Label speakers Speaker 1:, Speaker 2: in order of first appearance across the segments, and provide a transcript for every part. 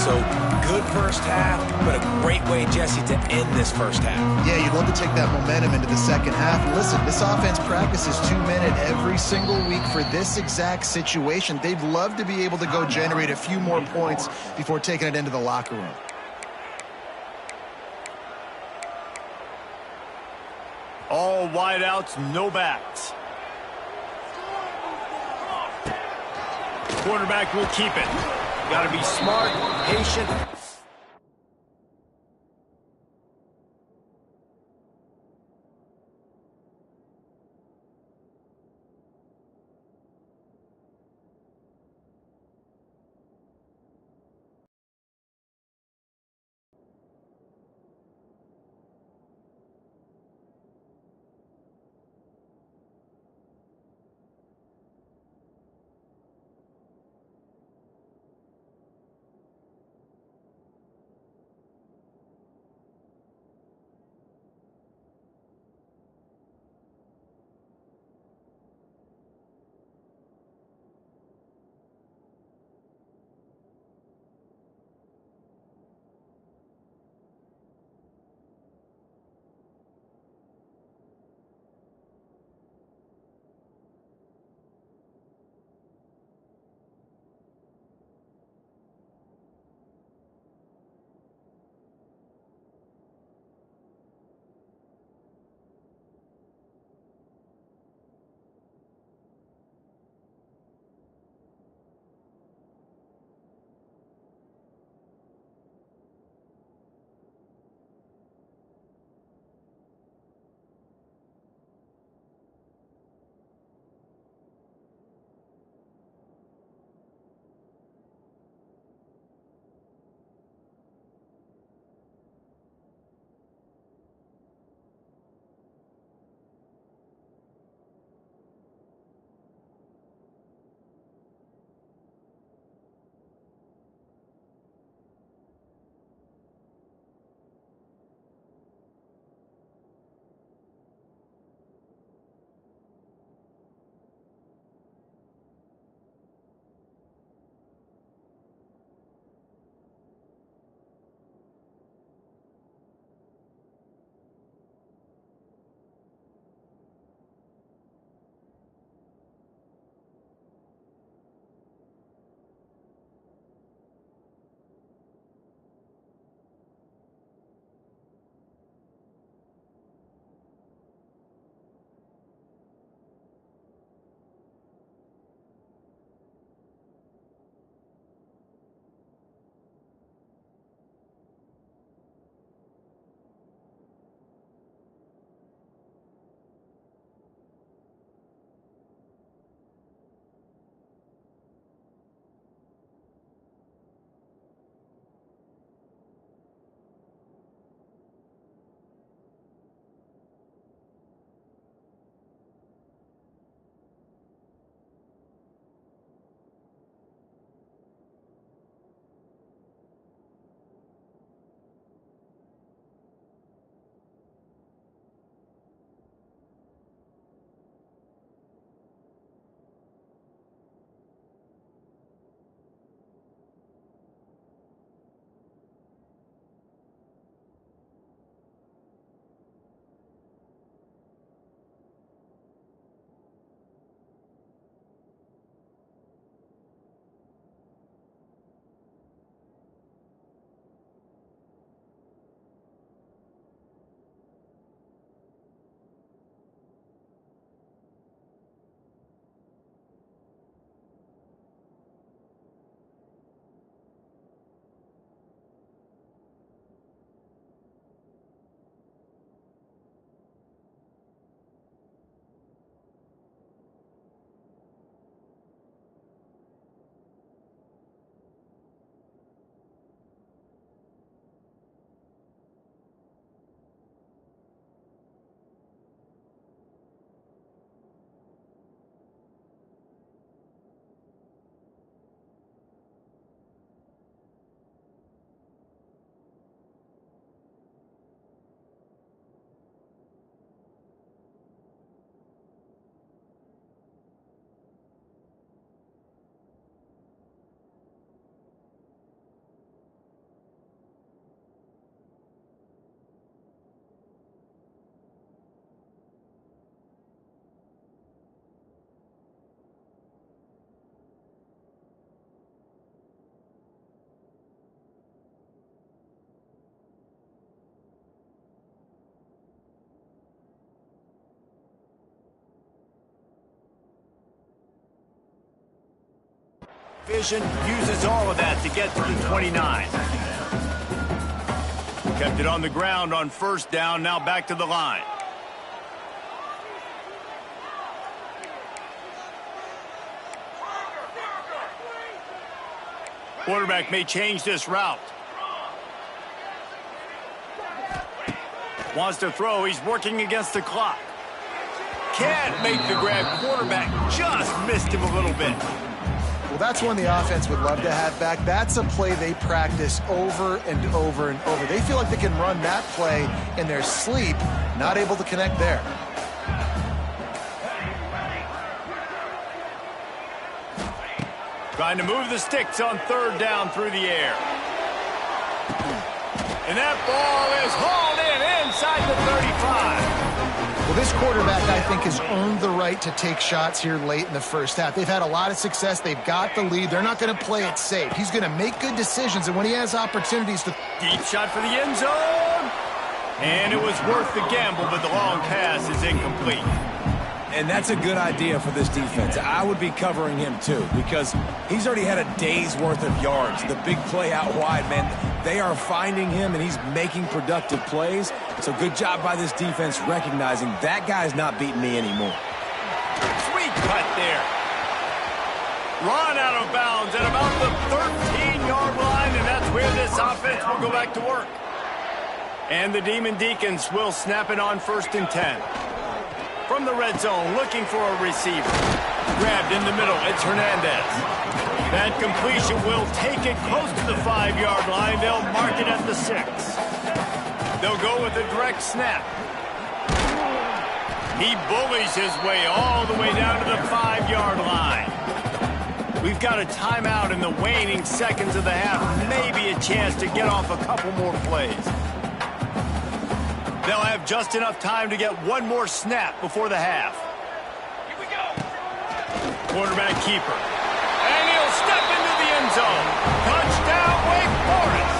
Speaker 1: So good first half, but a great way, Jesse, to end this first half.
Speaker 2: Yeah, you'd love to take that momentum into the second half. And listen, this offense practices 2 minutes every single week for this exact situation. They'd love to be able to go generate a few more points before taking it into the locker room.
Speaker 3: All wideouts, no backs. Quarterback will keep it. Got to be smart, patient. Vision uses all of that to get to the 29. Kept it on the ground on first down, now back to the line. Quarterback may change this route. Wants to throw, he's working against the clock. Can't make the grab, quarterback just missed him a little bit.
Speaker 2: Well, that's one the offense would love to have back. That's a play they practice over and over and over. They feel like they can run that play in their sleep, not able to connect there.
Speaker 3: Trying to move the sticks on third down through the air. And that ball is hauled in inside the 35.
Speaker 2: Well, this quarterback, I think, has earned the right to take shots here late in the first half. They've had a lot of success. They've got the lead. They're not going to play it safe. He's going to make good decisions, and when he has opportunities to...
Speaker 3: Deep shot for the end zone. And it was worth the gamble, but the long pass is incomplete.
Speaker 1: And that's a good idea for this defense. I would be covering him, too, because he's already had a day's worth of yards. The big play out wide, man, they are finding him, and he's making productive plays. So good job by this defense recognizing that guy's not beating me anymore.
Speaker 3: Sweet cut there. Run out of bounds at about the 13-yard line, and that's where this offense will go back to work. And the Demon Deacons will snap it on 1st and 10. From the red zone, looking for a receiver. Grabbed in the middle, it's Hernandez. That completion will take it close to the 5-yard line. They'll mark it at the 6. They'll go with a direct snap. He bullies his way all the way down to the 5-yard line. We've got a timeout in the waning seconds of the half. Maybe a chance to get off a couple more plays. They'll have just enough time to get one more snap before the half. Here we go. Quarterback keeper. And he'll step into the end zone. Touchdown, Wake Forest.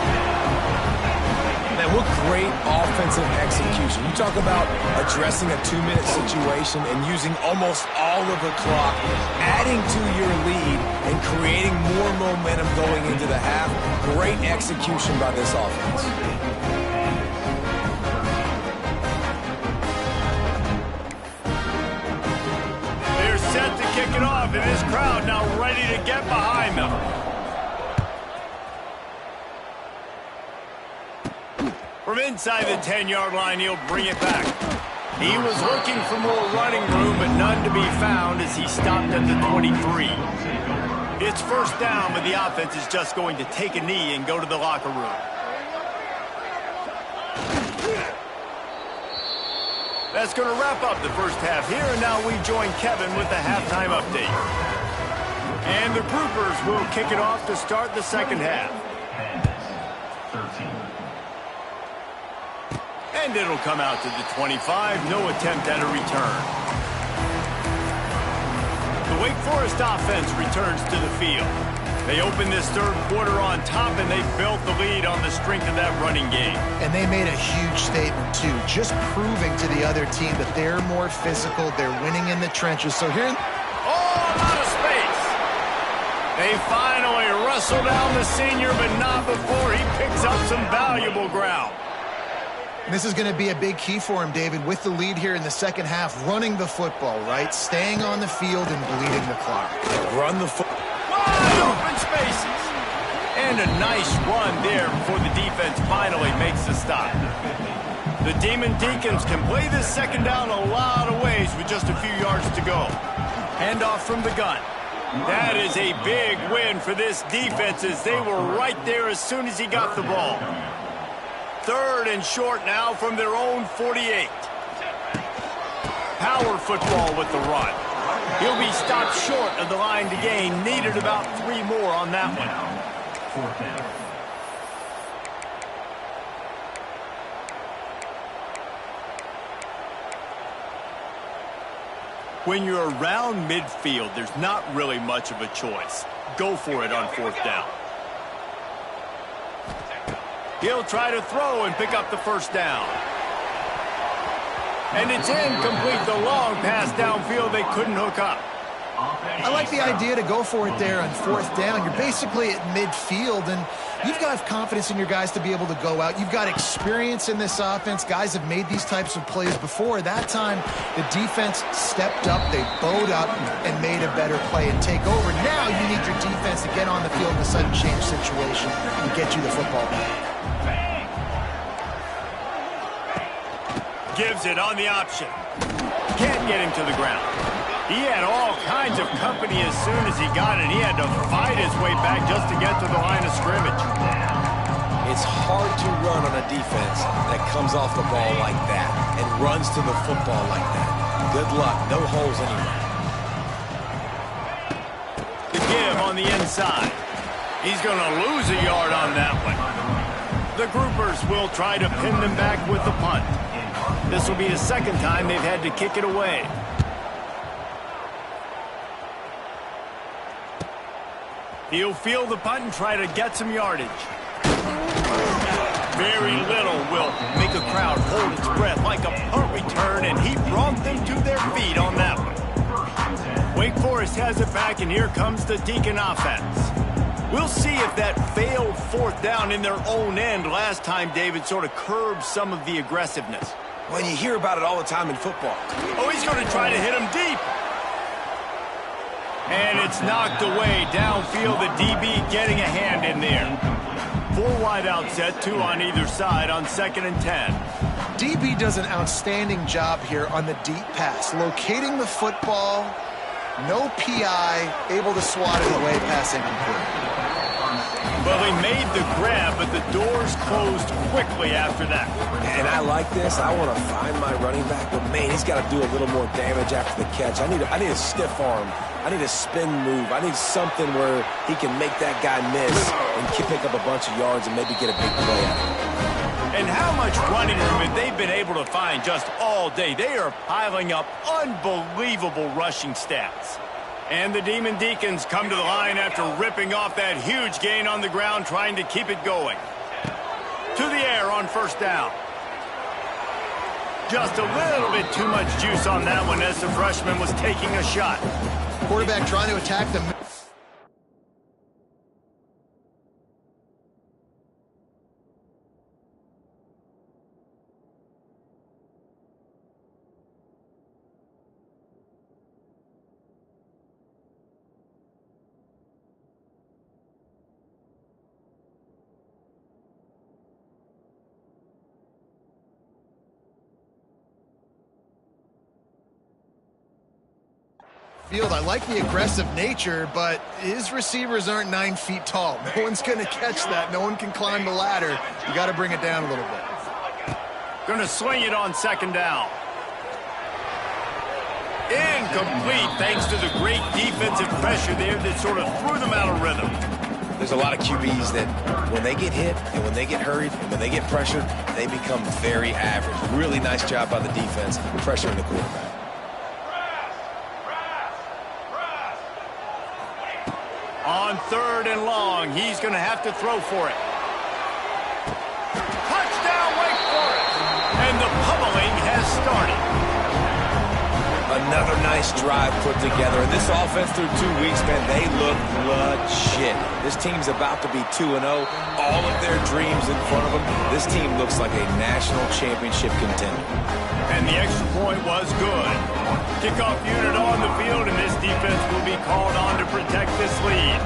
Speaker 1: Man, what great offensive execution. You talk about addressing a 2-minute situation and using almost all of the clock, adding to your lead and creating more momentum going into the half. Great execution by this offense.
Speaker 3: Set to kick it off, and this crowd now ready to get behind them. From inside the 10-yard line, he'll bring it back. He was looking for more running room, but none to be found as he stopped at the 23. It's 1st down, but the offense is just going to take a knee and go to the locker room. That's going to wrap up the first half here, and now we join Kevin with the halftime update. And the Groupers will kick it off to start the second half. And it'll come out to the 25, no attempt at a return. The Wake Forest offense returns to the field. They open this third quarter on top, and they built the lead on the strength of that running game.
Speaker 2: And they made a huge statement, too, just proving to the other team that they're more physical, they're winning in the trenches. So here...
Speaker 3: Oh, out of space. They finally wrestle down the senior, but not before he picks up some valuable ground.
Speaker 2: This is going to be a big key for him, David, with the lead here in the second half, running the football, right? Staying on the field and bleeding the clock.
Speaker 1: Run the football.
Speaker 3: Wide open spaces. And a nice run there before the defense finally makes the stop. The Demon Deacons can play this second down a lot of ways with just a few yards to go. Handoff from the gun. That is a big win for this defense as they were right there as soon as he got the ball. 3rd and short now from their own 48. Power football with the run. He'll be stopped short of the line to gain. Needed about 3 more on that one. 4th down. When you're around midfield, there's not really much of a choice. Go for it on 4th down. He'll try to throw and pick up the 1st down. And it's incomplete. The long pass downfield, they couldn't hook up.
Speaker 2: I like the idea to go for it there on 4th down. You're basically at midfield, and you've got confidence in your guys to be able to go out. You've got experience in this offense. Guys have made these types of plays before. That time, the defense stepped up, they bowed up, and made a better play and take over. Now you need your defense to get on the field in a sudden change situation and get you the football back.
Speaker 3: Gives it on the option. Can't get him to the ground. He had all kinds of company as soon as he got it. He had to fight his way back just to get to the line of scrimmage.
Speaker 1: It's hard to run on a defense that comes off the ball like that and runs to the football like that. Good luck. No holes anywhere.
Speaker 3: The give on the inside. He's going to lose a yard on that one. The groupers will try to pin them back with the punt. This will be the second time they've had to kick it away. He'll field the punt and try to get some yardage. Very little will make a crowd hold its breath like a punt return, and he brought them to their feet on that one. Wake Forest has it back, and here comes the Deacon offense. We'll see if that failed 4th down in their own end last time, David, sort of curbed some of the aggressiveness.
Speaker 1: Well, you hear about it all the time in football.
Speaker 3: Oh, he's going to try to hit him deep. And it's knocked away downfield. The DB getting a hand in there. 4 wide out set, 2 on either side on 2nd and 10.
Speaker 2: DB does an outstanding job here on the deep pass, locating the football, no PI, able to swat it away, pass incomplete.
Speaker 3: Well, he made the grab, but the doors closed quickly after that.
Speaker 1: And I like this. I want to find my running back, but man, he's got to do a little more damage after the catch. I need a stiff arm. I need a spin move. I need something where he can make that guy miss and pick up a bunch of yards and maybe get a big play out of it.
Speaker 3: And how much running room have they been able to find just all day? They are piling up unbelievable rushing stats. And the Demon Deacons come to the line after ripping off that huge gain on the ground, trying to keep it going. To the air on 1st down. Just a little bit too much juice on that one as the freshman was taking a shot.
Speaker 2: Quarterback trying to attack the... field. I like the aggressive nature, but his receivers aren't 9 feet tall. No one's going to catch that. No one can climb the ladder. You got to bring it down a little bit.
Speaker 3: Going to swing it on 2nd down. Incomplete thanks to the great defensive pressure there that sort of threw them out of rhythm.
Speaker 1: There's a lot of QBs that when they get hit and when they get hurried and when they get pressured, they become very average. Really nice job by the defense pressuring the quarterback.
Speaker 3: On 3rd and long, he's going to have to throw for it. Touchdown, Wake Forest! And the pummeling has started.
Speaker 1: Another nice drive put together. And this offense through 2 weeks, man, they look legit. This team's about to be 2-0. All of their dreams in front of them. This team looks like a national championship contender.
Speaker 3: And the extra point was good. Kickoff unit on the field, and this defense will be called on to protect this lead.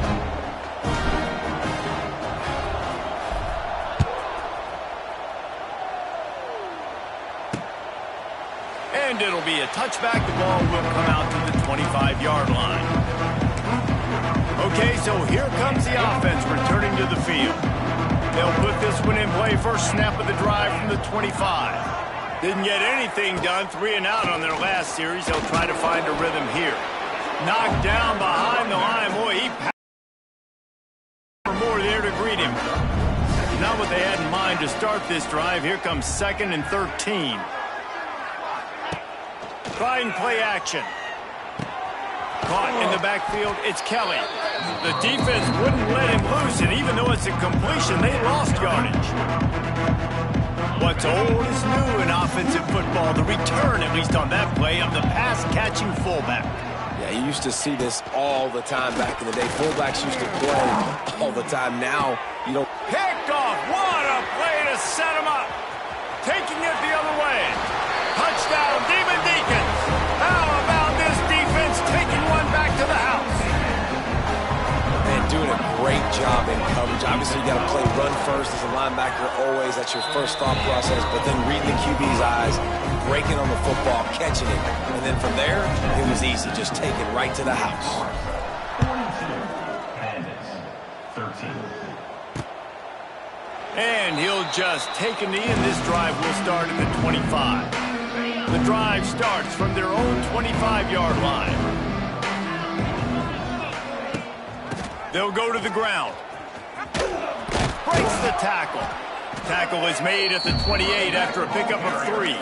Speaker 3: And it'll be a touchback. The ball will come out to the 25-yard line. Okay, so here comes the offense returning to the field. They'll put this one in play. First snap of the drive from the 25. Didn't get anything done. 3 and out on their last series. They'll try to find a rhythm here. Knocked down behind the line. Boy, he passed for more there to greet him. Not what they had in mind to start this drive. Here comes 2nd and 13. Trying play action. Caught in the backfield. It's Kelly. The defense wouldn't let him loose, and even though it's a completion, they lost yardage. What's old is new in offensive football. The return, at least on that play, of the pass-catching fullback.
Speaker 1: Yeah, You used to see this all the time back in the day. Fullbacks used to play all the time. Now, you don't.
Speaker 3: Picked off. What a play to set him up. Taking it the other way. Touchdown, Demon Deacons. How about this defense taking one back to the house?
Speaker 1: And doing a great job in coverage. Obviously, you got to play run first as a linebacker always. That's your first thought process. But then reading the QB's eyes, breaking on the football, catching it. And then from there, it was easy. Just take it right to the house.
Speaker 4: 13.
Speaker 3: And he'll just take a knee, and this drive will start at the 25. The drive starts from their own 25-yard line. They'll go to the ground. Breaks the tackle. Tackle is made at the 28 after a pickup of 3.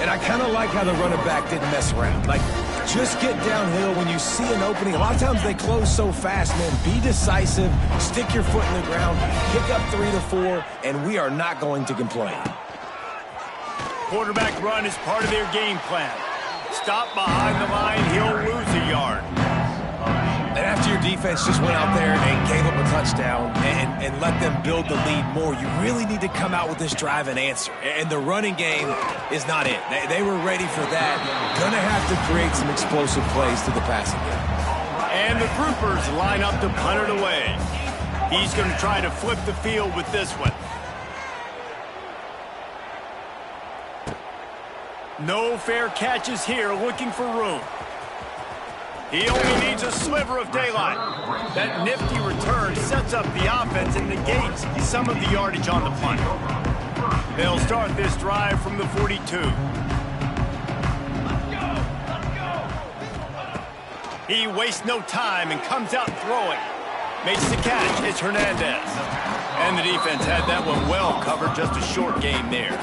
Speaker 1: And I kind of like how the running back didn't mess around. Like, just get downhill when you see an opening. A lot of times they close so fast, man. Be decisive, stick your foot in the ground, pick up 3 to 4, and we are not going to complain.
Speaker 3: Quarterback run is part of their game plan. Stop behind the line, he'll lose a yard.
Speaker 1: And after your defense just went out there and gave up a touchdown and let them build the lead more, you really need to come out with this drive and answer. And the running game is not it. They were ready for that. Gonna have to create some explosive plays to the passing game.
Speaker 3: And the Groupers line up to punt it away. He's going to try to flip the field with this one. No fair catches here, looking for room. He only needs a sliver of daylight. That nifty return sets up the offense and negates some of the yardage on the punt. They'll start this drive from the 42. He wastes no time and comes out throwing. Makes the catch. It's Hernandez. And the defense had that one well covered. Just a short game there.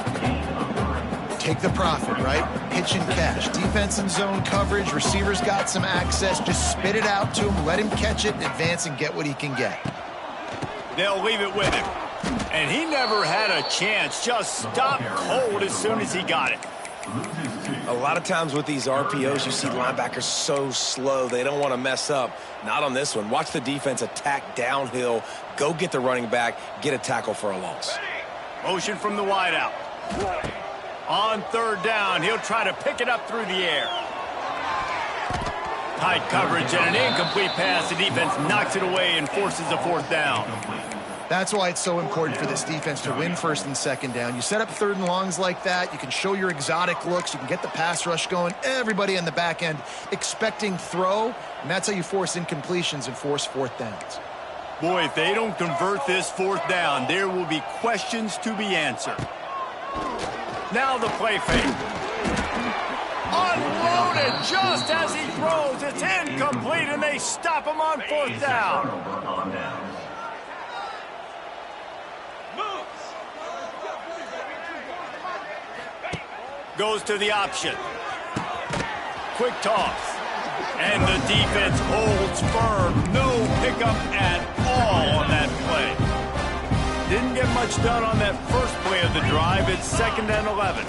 Speaker 2: Take the profit, right? Pitch and catch. Defense and zone coverage. Receivers got some access. Just spit it out to him. Let him catch it, advance, and get what he can get.
Speaker 3: They'll leave it with him. And he never had a chance. Just stopped cold as soon as he got it.
Speaker 1: A lot of times with these RPOs, you see linebackers so slow, they don't want to mess up. Not on this one. Watch the defense attack downhill, go get the running back, get a tackle for a loss.
Speaker 3: Motion from the wideout. On third down, he'll try to pick it up through the air. Tight coverage and an incomplete pass. The defense knocks it away and forces a fourth down.
Speaker 2: That's why it's so important for this defense to win first and second down. You set up third and longs like that. You can show your exotic looks. You can get the pass rush going. Everybody on the back end expecting throw, and that's how you force incompletions and force fourth downs.
Speaker 3: Boy, if they don't convert this fourth down, there will be questions to be answered. Now the play fake. Unloaded just as he throws. It's incomplete, and they stop him on fourth down. Goes to the option. Quick toss. And the defense holds firm. No pickup at all on that play. Didn't get much done on that first play of the drive. It's 2nd and 11.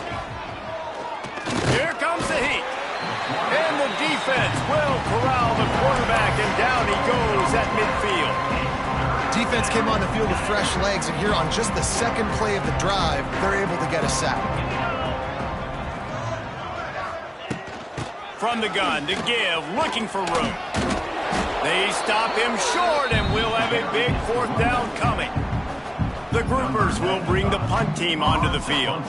Speaker 3: Here comes the heat. And the defense will corral the quarterback, and down he goes at midfield.
Speaker 2: Defense came on the field with fresh legs, and here on just the second play of the drive, they're able to get a sack.
Speaker 3: From the gun to give, looking for room. They stop him short, and we'll have a big fourth down coming. The Groupers will bring the punt team onto the field.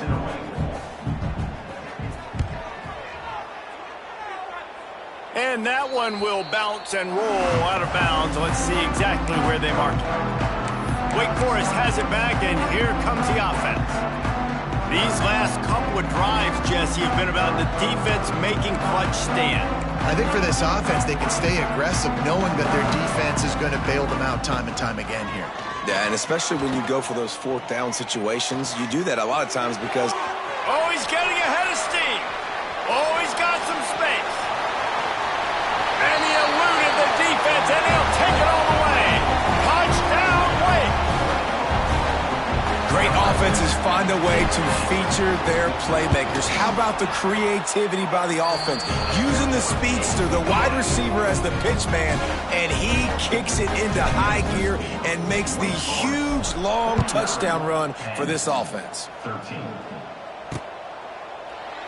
Speaker 3: And that one will bounce and roll out of bounds. Let's see exactly where they mark it. Wake Forest has it back, and here comes the offense. These last couple of drives, Jesse, have been about the defense making clutch stand.
Speaker 2: I think for this offense, they can stay aggressive knowing that their defense is going to bail them out time and time again here.
Speaker 1: Yeah, and especially when you go for those fourth down situations, you do that a lot of times because...
Speaker 3: Oh, he's getting ahead of steam. Oh, he's got some space. And he eluded the defense, and he'll take it all the way. Touchdown, Wake.
Speaker 1: Great offense. defenses find a way to feature their playmakers. How about the creativity by the offense? Using the speedster, the wide receiver as the pitch man, and he kicks it into high gear and makes the huge, long touchdown run for this offense.
Speaker 4: 13.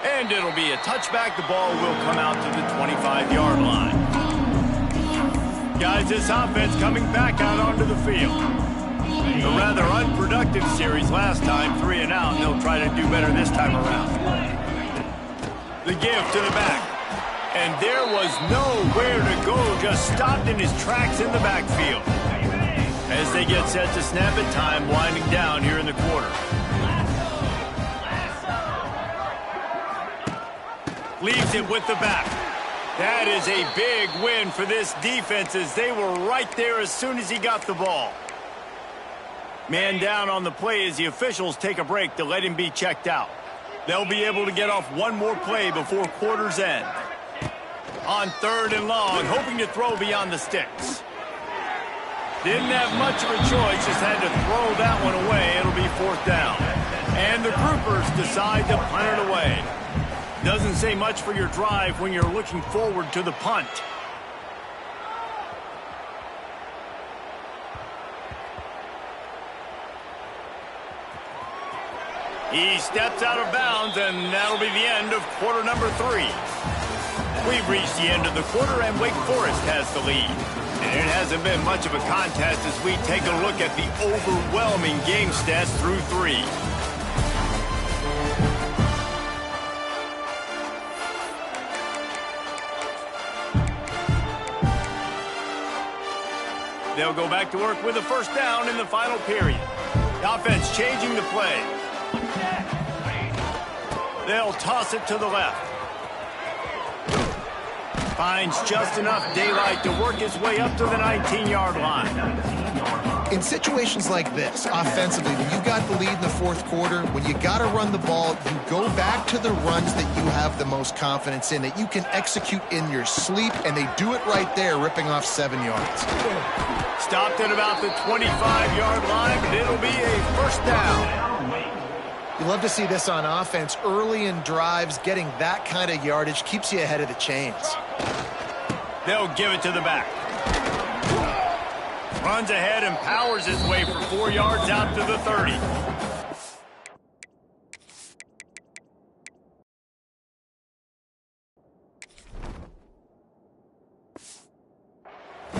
Speaker 3: And it'll be a touchback. The ball will come out to the 25-yard line. Guys, this offense coming back out onto the field. A rather unproductive series last time, 3 and out, and they'll try to do better this time around. The give to the back. And there was nowhere to go, just stopped in his tracks in the backfield. As they get set to snap it, time winding down here in the quarter. Leaves it with the back. That is a big win for this defense as they were right there as soon as he got the ball. Man down on the play as the officials take a break to let him be checked out. They'll be able to get off one more play before quarter's end. On 3rd and long, hoping to throw beyond the sticks. Didn't have much of a choice, just had to throw that one away. It'll be 4th down. And the groupers decide to punt it away. Doesn't say much for your drive when you're looking forward to the punt. He steps out of bounds, and that'll be the end of quarter number 3. We've reached the end of the quarter, and Wake Forest has the lead. And it hasn't been much of a contest as we take a look at the overwhelming game stats through 3. They'll go back to work with a 1st down in the final period. The offense changing the play. They'll toss it to the left. Finds just enough daylight to work his way up to the 19-yard line.
Speaker 2: In situations like this, offensively, when you got the lead in the 4th quarter, when you got to run the ball, you go back to the runs that you have the most confidence in, that you can execute in your sleep, and they do it right there, ripping off 7 yards.
Speaker 3: Stopped at about the 25-yard line, but it'll be a 1st down.
Speaker 2: You love to see this on offense. Early in drives, getting that kind of yardage keeps you ahead of the chains.
Speaker 3: They'll give it to the back. Runs ahead and powers his way for 4 yards out to the 30.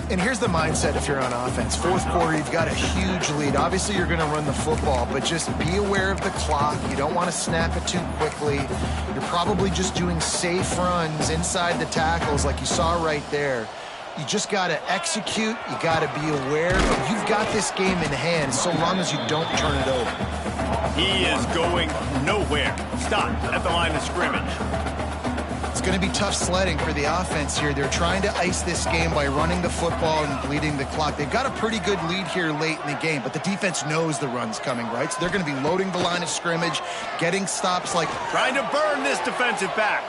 Speaker 2: And here's the mindset if you're on offense. 4th quarter, you've got a huge lead. Obviously, you're going to run the football, but just be aware of the clock. You don't want to snap it too quickly. You're probably just doing safe runs inside the tackles like you saw right there. You just got to execute. You got to be aware. But you've got this game in hand so long as you don't turn it over.
Speaker 3: He is going nowhere. Stop at the line of scrimmage.
Speaker 2: It's going to be tough sledding for the offense here. They're trying to ice this game by running the football and bleeding the clock. They've got a pretty good lead here late in the game, but the defense knows the run's coming, right? So they're going to be loading the line of scrimmage, getting stops like...
Speaker 3: Trying to burn this defensive back.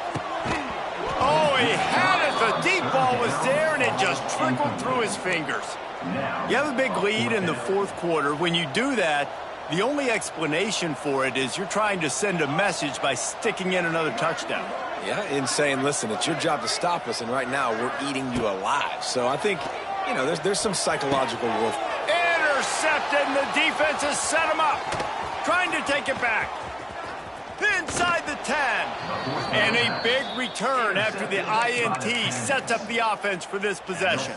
Speaker 3: Oh, he had it. The deep ball was there, and it just trickled through his fingers. You have a big lead in the 4th quarter. When you do that, the only explanation for it is you're trying to send a message by sticking in another touchdown.
Speaker 1: Yeah, and saying, listen, it's your job to stop us, and right now we're eating you alive. So I think, you know, there's some psychological warfare.
Speaker 3: Intercepted, and the defense has set him up. Trying to take it back. Inside the 10. And a big return after the INT sets up the offense for this possession.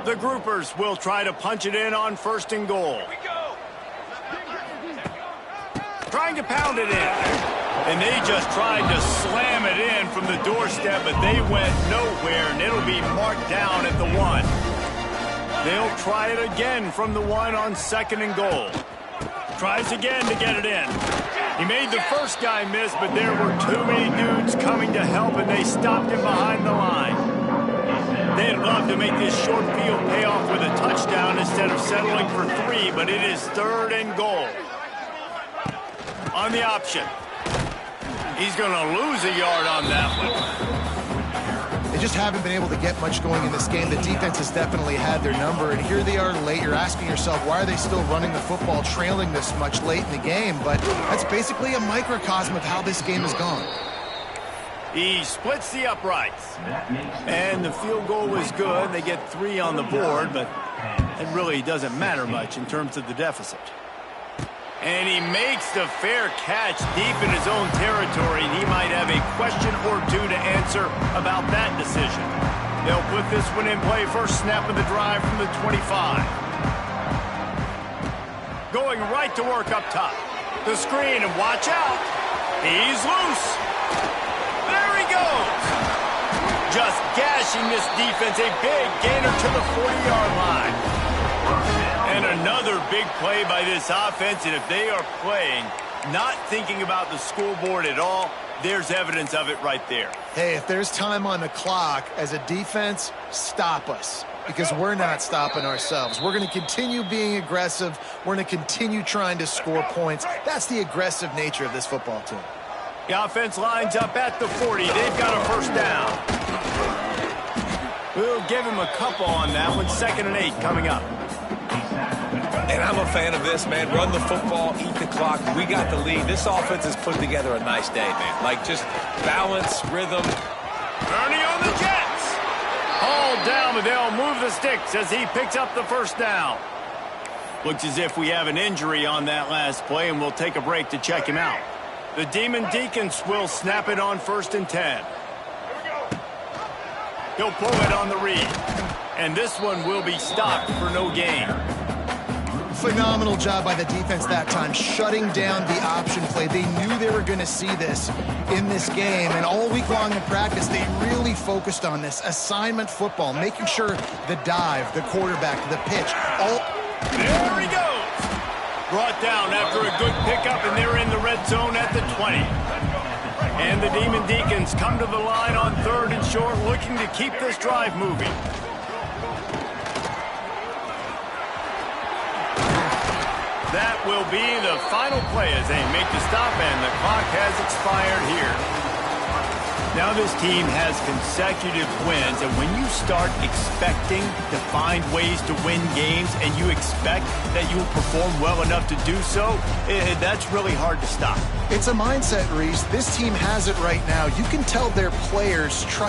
Speaker 3: The groupers will try to punch it in on 1st and goal. Trying to pound it in. And they just tried to slam it in from the doorstep, but they went nowhere, and it'll be marked down at the 1. They'll try it again from the 1 on 2nd and goal. Tries again to get it in. He made the first guy miss, but there were too many dudes coming to help, and they stopped him behind the line. They'd love to make this short field pay off with a touchdown instead of settling for 3, but it is 3rd and goal. On the option. He's going to lose a yard on that one.
Speaker 2: just haven't been able to get much going in this game. The defense has definitely had their number, and here they are late. You're asking yourself, why are they still running the football, trailing this much late in the game? But that's basically a microcosm of how this game has gone.
Speaker 3: He splits the uprights, and the field goal was good. They get 3 on the board, but it really doesn't matter much in terms of the deficit. And he makes the fair catch deep in his own territory, and he might have a question or two to answer about that decision. They'll put this one in play. First snap of the drive from the 25. Going right to work up top. The screen, and watch out. He's loose. There he goes. Just gashing this defense. A big gainer to the 40-yard line. And another big play by this offense. And if they are playing, not thinking about the scoreboard at all, there's evidence of it right there.
Speaker 2: Hey, if there's time on the clock, as a defense, stop us. Because we're not stopping ourselves. We're going to continue being aggressive. We're going to continue trying to score points. That's the aggressive nature of this football team.
Speaker 3: The offense lines up at the 40. They've got a first down. We'll give him a couple on that one. 2nd and 8 coming up.
Speaker 1: And I'm a fan of this, man. Run the football, eat the clock. We got the lead. This offense has put together a nice day, man. Like, just balance, rhythm.
Speaker 3: Ernie on the Jets. Hauled down, but they'll move the sticks as he picks up the first down. Looks as if we have an injury on that last play, and we'll take a break to check him out. The Demon Deacons will snap it on 1st and 10. He'll pull it on the read. And this one will be stopped for no gain.
Speaker 2: Phenomenal job by the defense that time, shutting down the option play. They knew they were going to see this in this game, and all week long in practice, they really focused on this assignment football, making sure the dive, the quarterback, the pitch, all...
Speaker 3: There he goes! Brought down after a good pickup, and they're in the red zone at the 20. And the Demon Deacons come to the line on 3rd and short, looking to keep this drive moving. That will be the final play as they make the stop, and the clock has expired here. Now this team has consecutive wins, and when you start expecting to find ways to win games and you expect that you will perform well enough to do so, that's really hard to stop.
Speaker 2: It's a mindset, Reese. This team has it right now. You can tell their players try